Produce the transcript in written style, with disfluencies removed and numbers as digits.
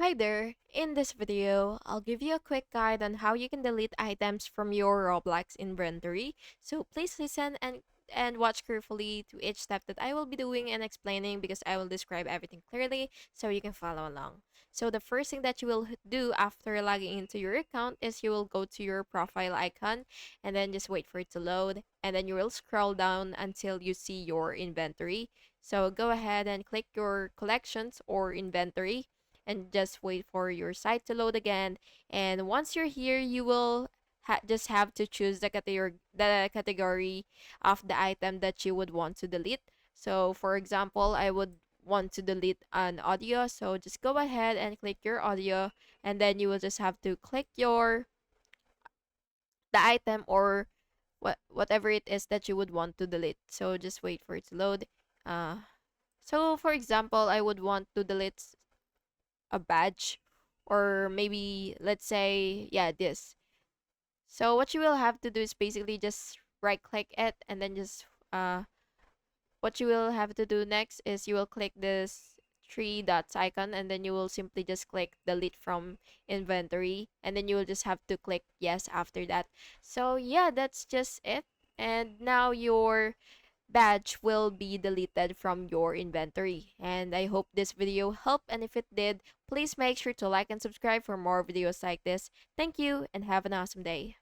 Hi there! In this video, I'll give you a quick guide on how you can delete items from your Roblox inventory. So please listen and watch carefully to each step that I will be doing and explaining because I will describe everything clearly so you can follow along. So the first thing that you will do after logging into your account is you will go to your profile icon and then just wait for it to load, and then you will scroll down until you see your inventory. So go ahead and click your collections or inventory and just wait for your site to load again. And once you're here, you will just have to choose the category of the item that you would want to delete. So for example, I would want to delete an audio, so just go ahead and click your audio, and then you will just have to click the item or whatever it is that you would want to delete. So just wait for it to load. So for example, I would want to delete a badge, or maybe let's say, yeah, this. So what you will have to do is basically just right click it, and then just what you will have to do next is you will click this three dots icon, and then you will simply just click delete from inventory, and then you will just have to click yes after that. So yeah, that's just it. And now your badge will be deleted from your inventory. And I hope this video helped, and if it did, please make sure to like and subscribe for more videos like this. Thank you and have an awesome day.